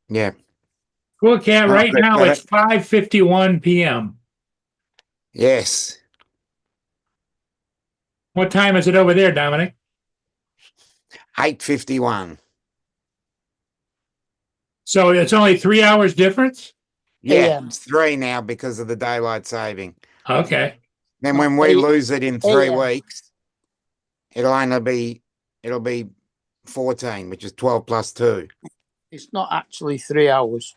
Yeah. Cool Cat, right Okay, now got it's 5:51 p.m. Yes. What time is it over there, Dominic? 8:51. So it's only 3 hours difference? Yeah, AM. it's 3 now because of the daylight saving. Okay. Then when we lose it in 3 AM. weeks, it'll be 14, which is 12 plus 2. It's not actually 3 hours.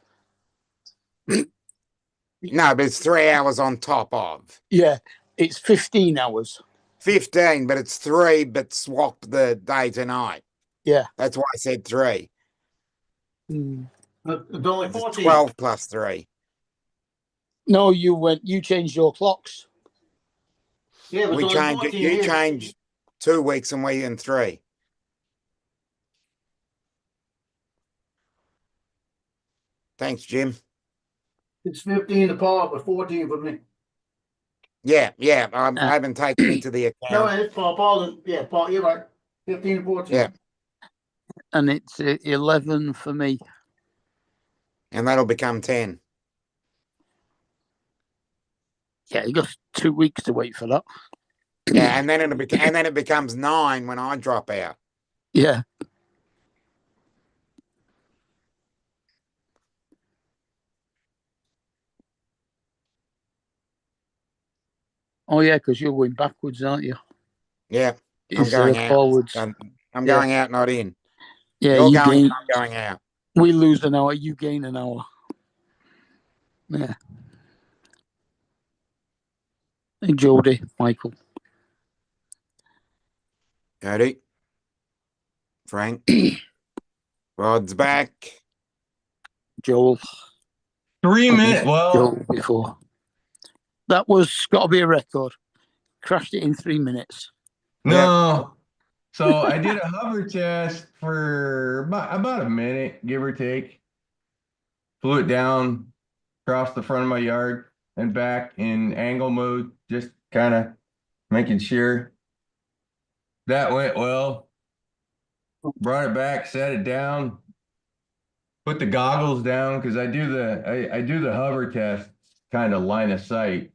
No, but it's 3 hours on top of Yeah, it's 15 hours. 15, but it's 3, but swap the day to night. Yeah. That's why I said 3. Mm. It's only It's 14. 12 plus 3. No, you changed your clocks. Yeah, but We it's only changed it. 14 You here. changed 2 weeks and we in 3. Thanks, Jim. It's 15 apart, but 14 for me. Yeah. I haven't taken into the No, account. it's Paul. Yeah, Paul, you're right. 15 and 14. Yeah. And it's 11 for me. And that'll become 10. Yeah, you got 2 weeks to wait for that. Yeah, and then it becomes 9 when I drop out. Yeah. Oh yeah, because you're going backwards, aren't you? Yeah, I'm Instead going of out. forwards. I'm Yeah. going out, not in. Yeah, You're you going, gain. I'm going out. We lose an hour, you gain an hour. Yeah. Hey, Jody, Michael. Cody. Frank. Rod's back. Joel. 3 minutes. Well, Joel before. That was got to be a record. Crashed it in 3 minutes. no. So I did a hover test for about a minute, give or take. Flew it down across the front of my yard and back in angle mode, just kind of making sure. That went well. Brought it back, set it down, put the goggles down because I do the hover test kind of line of sight.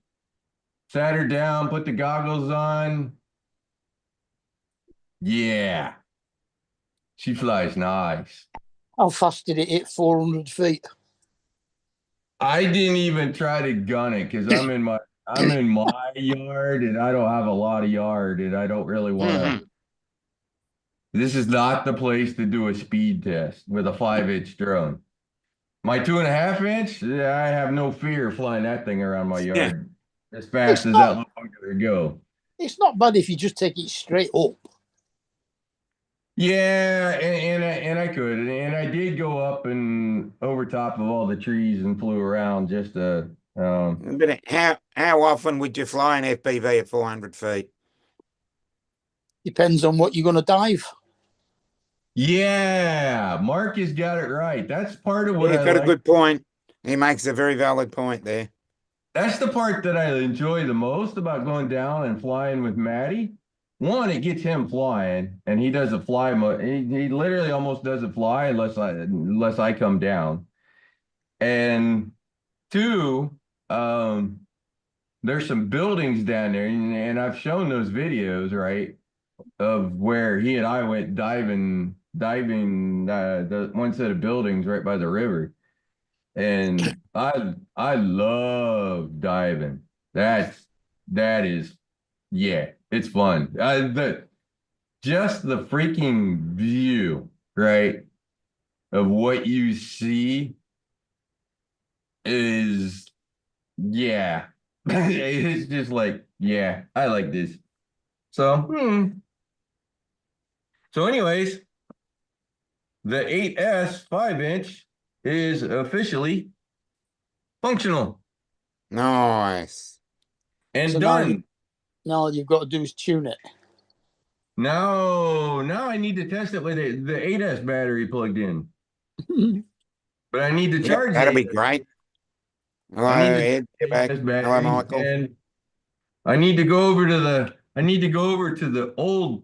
Sat her down, put the goggles on. Yeah. She flies nice. How fast did it hit 400 feet? I didn't even try to gun it because I'm in my yard and I don't have a lot of yard and I don't really want to. This is not the place to do a speed test with a 5-inch drone. My 2.5-inch, I have no fear flying that thing around my yard as fast as that little bugger go. It's not bad if you just take it straight up. Yeah, and I could, and I did go up and over top of all the trees and flew around just to. But how often would you fly an FPV at 400 feet? Depends on what you're going to dive. Yeah, Mark has got it right. That's part of what He's I got like. a good point. He makes a very valid point there. That's the part that I enjoy the most about going down and flying with Maddie. One, it gets him flying, and he does a fly mode. He literally almost doesn't fly unless I come down. And two, there's some buildings down there, and I've shown those videos, right, of where he and I went diving the one set of buildings right by the river. And I love diving. That is, yeah, it's fun. Just the freaking view, right, of what you see is, yeah, it's just like, yeah, I like this. So, anyways, the 8S 5-inch is officially functional Nice. and So done. Now all you've got to do is tune it. Now I need to test it with the 8S battery plugged in. But I need to charge That'll the be great. Hello, I need to Ed. Get back. 8S Hello, battery, Michael. and I need to go over to the old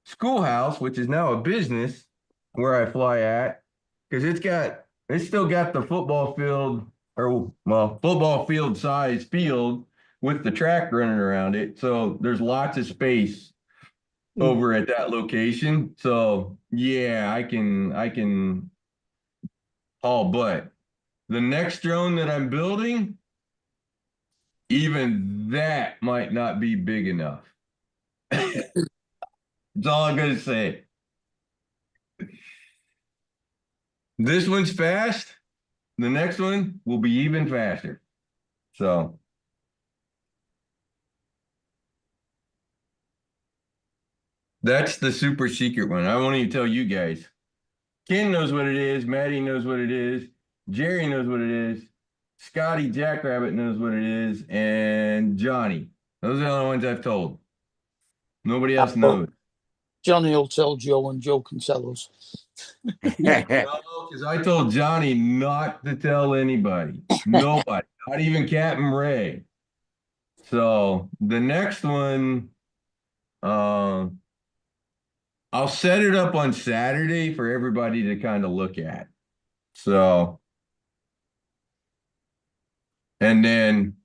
schoolhouse, which is now a business where I fly at, because it's still got the football field, or well, football field size field with the track running around it. So there's lots of space over at that location. So yeah, I can haul butt. The next drone that I'm building, even that might not be big enough. That's all I'm gonna say. This one's fast. The next one will be even faster. So that's the super secret one. I won't even tell you guys. Ken knows what it is. Maddie knows what it is. Jerry knows what it is. Scotty Jackrabbit knows what it is. And Johnny. Those are the only ones I've told. Nobody else knows. Johnny will tell Joe and Joe can tell us. Because I told Johnny not to tell anybody. Nobody. Not even Captain Ray. So the next one, I'll set it up on Saturday for everybody to kind of look at. So, and then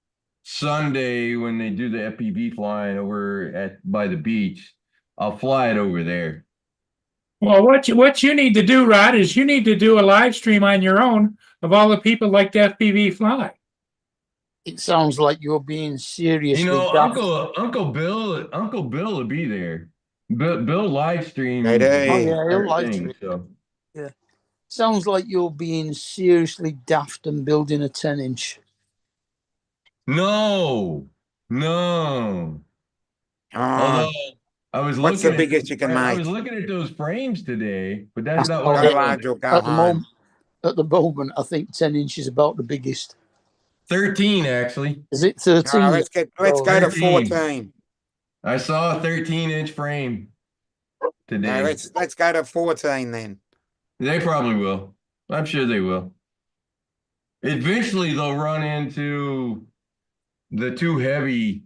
Sunday when they do the FPV flying over by the beach, I'll fly it over there. Well, what you need to do, Rod, is you need to do a live stream on your own of all the people like the FPV fly. It sounds like you're being seriously You know, daft. Uncle Bill will be there. Bill live streams They do. Oh yeah, he'll like everything, it. so. Sounds like you're being seriously daft and building a 10-inch. No. Although Oh, I was what's the looking at biggest you can I was make? looking at those frames today, but that's not Go what I large wanted. or go At the home. moment, I think 10-inch is about the biggest. 13 actually. Is it Oh, 13? let's go to 13. 14. I saw a 13-inch frame No, today. let's go to 14 then. They probably will. I'm sure they will. Eventually they'll run into the too heavy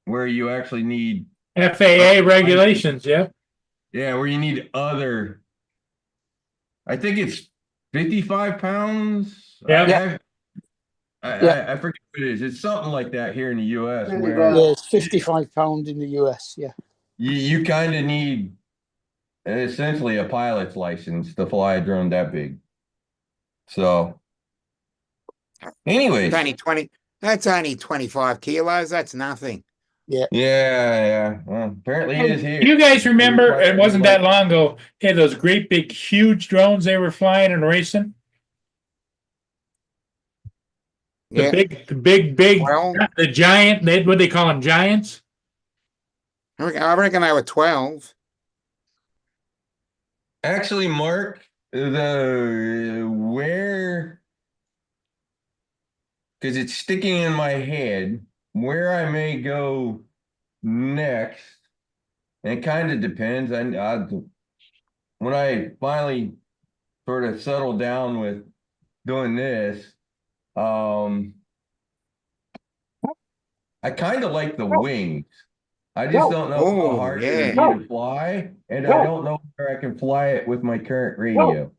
where you actually need FAA regulations, yep. where you need other. I think it's 55 pounds. Yeah. I forget what it is. It's something like that here in the US where Yeah, it's £55 in the US. Yeah. you kind of need essentially a pilot's license to fly a drone that big. So anyways, It's only 20. That's only 25 kilos. That's nothing. yeah. Well, apparently it is here. You guys remember, Require- it wasn't that long ago, they had those great big huge drones they were flying and racing? The Yeah. big, Well, the giant, what they call them, giants? I reckon they were 12. Actually, Mark, where, because it's sticking in my head, where I may go next, and it kind of depends. When I finally sort of settle down with doing this, I kind of like the wings. I just don't know how Oh, hard it yeah. would be to fly, and I don't know where I can fly it with my current radio.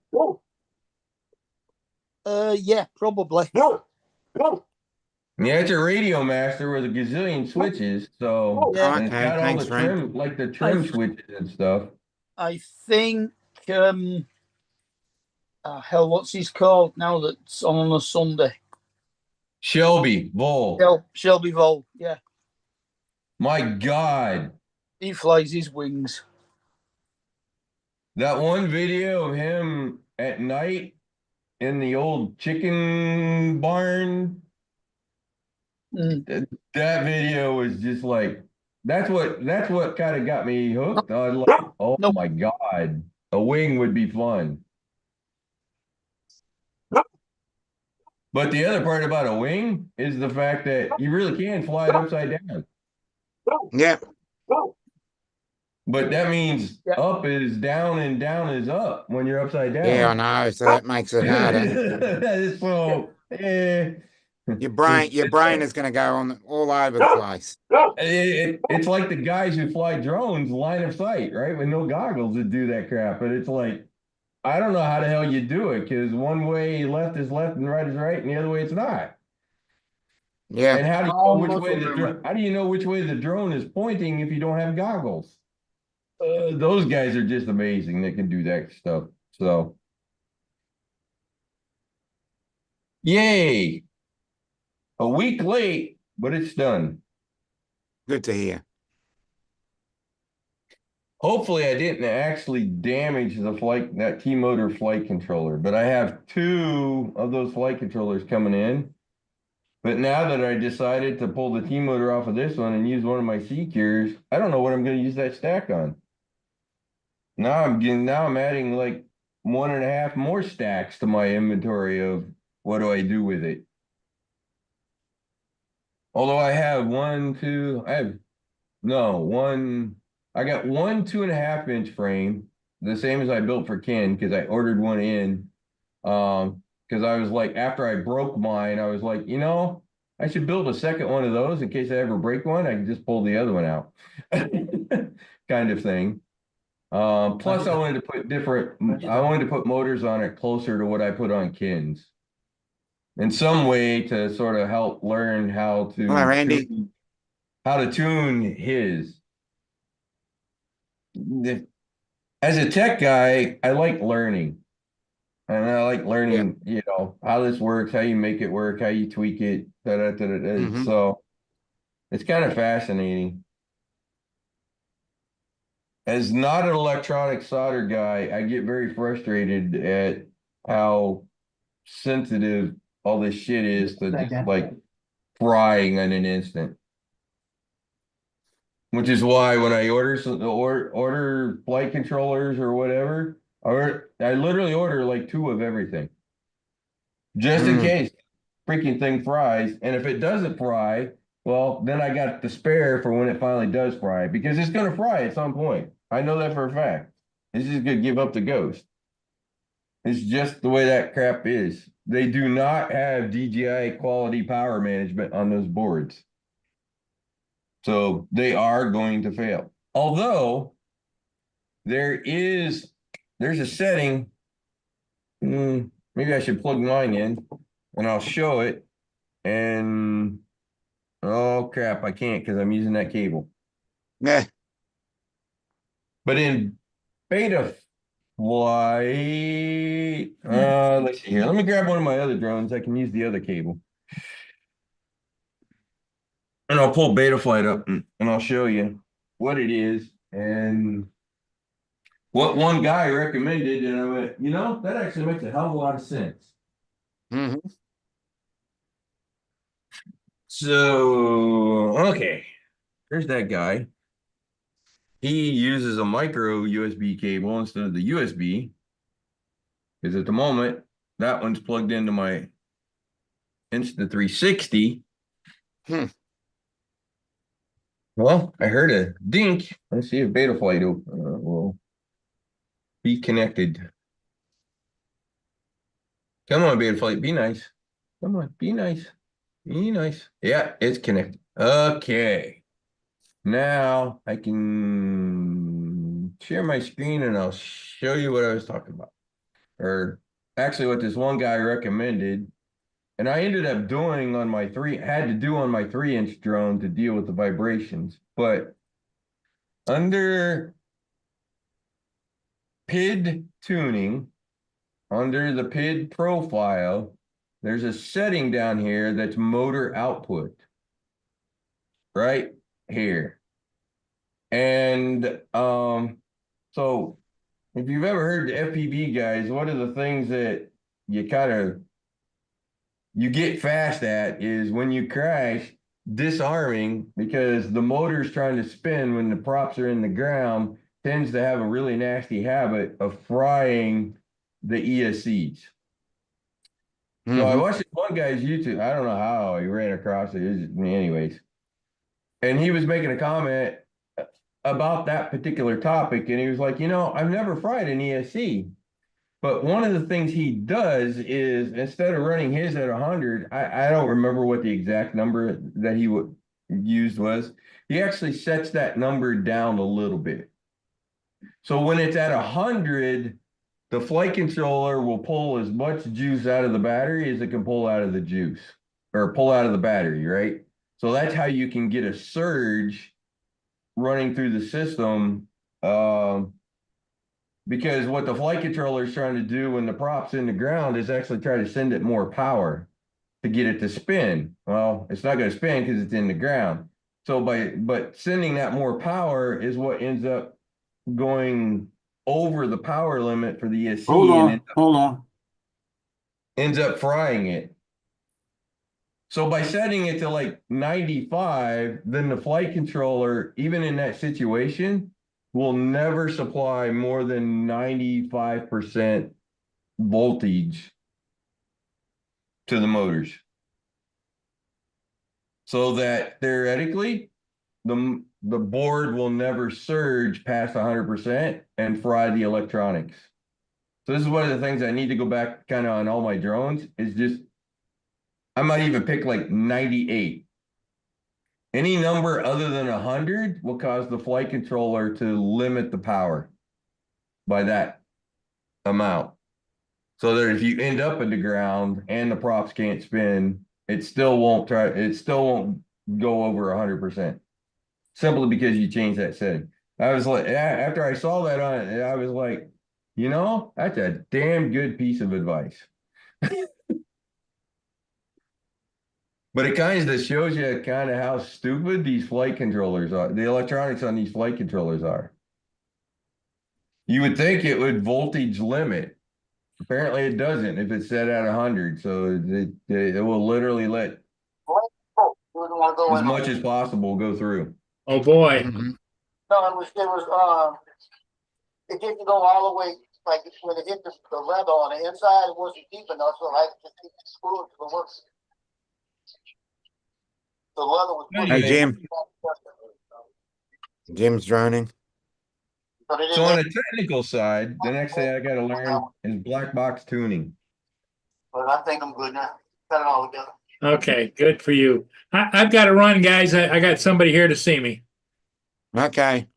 Yeah, probably. Yeah, it's a Radio Master with a gazillion switches, so Yeah. and it's Okay, got all thanks, the Frank. trim, like the trim switches and stuff. I think hell, what's his called now that's on a Sunday? Shelby Vol. Shelby Vol. Yeah, My God, he flies his wings. that one video of him at night in the old chicken barn. Mm. That video was just like that's what kind of got me hooked on. Like, oh Nope. my God, a wing would be fun. But the other part about a wing is the fact that you really can fly it upside down. Yeah. But that means Yeah. up is down and down is up when you're upside down. Yeah, I know. So that makes it harder. So, Your brain is going to go on all over the place. it's like the guys who fly drones line of sight, right? With no goggles that do that crap. But it's like, I don't know how the hell you do it because one way left is left and right is right, and the other way it's not. Yeah. And how do you know which way how do you know which way the drone is pointing if you don't have goggles? Those guys are just amazing. They can do that stuff. So, yay! A week late, but it's done. Good to hear. Hopefully I didn't actually damage that T-Motor flight controller, but I have 2 of those flight controllers coming in. But now that I decided to pull the T-Motor off of this one and use one of my Secures, I don't know what I'm going to use that stack on. Now I'm adding like 1.5 more stacks to my inventory of what do I do with it. Although I have I got one 2.5-inch frame, the same as I built for Ken, because I ordered one in. Because I was like, after I broke mine, I was like, I should build a second one of those in case I ever break one. I can just pull the other one out, kind of thing. Plus, I wanted to put motors on it closer to what I put on Ken's, in some way to sort of help learn how to Hello, Randy. tune his. As a tech guy, I like learning. And I like learning, you know, how this works, how you make it work, how you tweak it, Mhm. So it's kind of fascinating. As not an electronic solder guy, I get very frustrated at how sensitive all this shit is to just like frying in an instant. Which is why when I order flight controllers or whatever, I literally order like 2 of everything. Just in Mm. case freaking thing fries. And if it doesn't fry, well, then I got the spare for when it finally does fry, because it's gonna fry at some point. I know that for a fact. It's just gonna give up the ghost. It's just the way that crap is. They do not have DJI quality power management on those boards. So they are going to fail. Although there's a setting. Maybe I should plug mine in and I'll show it. And oh crap, I can't because I'm using that cable. Yeah. But in Beta Flight, let's see here. Let me grab one of my other drones. I can use the other cable. And I'll pull Beta Flight up and I'll show you what it is and what one guy recommended. And I went, you know, that actually makes a hell of a lot of sense. Mhm. So, okay, there's that guy. He uses a micro USB cable instead of the USB. Because at the moment, that one's plugged into my Insta360. Hmm. Well, I heard a dink. Let's see if Betaflight will be connected. Come on, Betaflight, be nice. Come on, be nice. Be nice. Yeah, it's connected. Okay. Now I can share my screen and I'll show you what I was talking about. Or actually what this one guy recommended. And I ended up doing on my had to do on my 3-inch drone to deal with the vibrations. But under PID tuning, under the PID profile, there's a setting down here that's motor output. Right here. And so if you've ever heard the FPV guys, one of the things that you get fast at is when you crash, disarming, because the motor's trying to spin when the props are in the ground, tends to have a really nasty habit of frying the ESCs. So I Mhm. watched this one guy's YouTube. I don't know how he ran across it. Anyways. And he was making a comment about that particular topic. And he was like, you know, I've never fried an ESC. But one of the things he does is instead of running his at 100, I don't remember what the exact number that he used was. He actually sets that number down a little bit. So when it's at 100, the flight controller will pull as much juice out of the battery as it can pull out of the juice or pull out of the battery, right? So that's how you can get a surge running through the system. Because what the flight controller is trying to do when the prop's in the ground is actually try to send it more power to get it to spin. Well, it's not going to spin because it's in the ground. So but sending that more power is what ends up going over the power limit for the ESC. Hold on. Ends up frying it. So by setting it to like 95, then the flight controller, even in that situation, will never supply more than 95% voltage to the motors. So that theoretically, the board will never surge past 100% and fry the electronics. So this is one of the things I need to go back kind of on all my drones is just, I might even pick like 98. Any number other than 100 will cause the flight controller to limit the power by that amount. So that if you end up in the ground and the props can't spin, it still won't go over 100%. Simply because you changed that setting. I was like, after I saw that on it, I was like, You know, that's a damn good piece of advice. But it kind of shows you kind of how stupid these flight controllers are. The electronics on these flight controllers are. You would think it would voltage limit. Apparently it doesn't if it's set at 100. So it will literally let as much as possible go through. Oh, boy. Mhm. No, it didn't go all the way, like when it hit the leather on the inside, it wasn't deep enough, so I had to keep it screwed to the work. The leather was. Hey, Jim. Jim's droning. So on the technical side, the next thing I got to learn is black box tuning. But I think I'm good now. Got it all together. Okay, good for you. I've got to run, guys. I got somebody here to see me. Okay.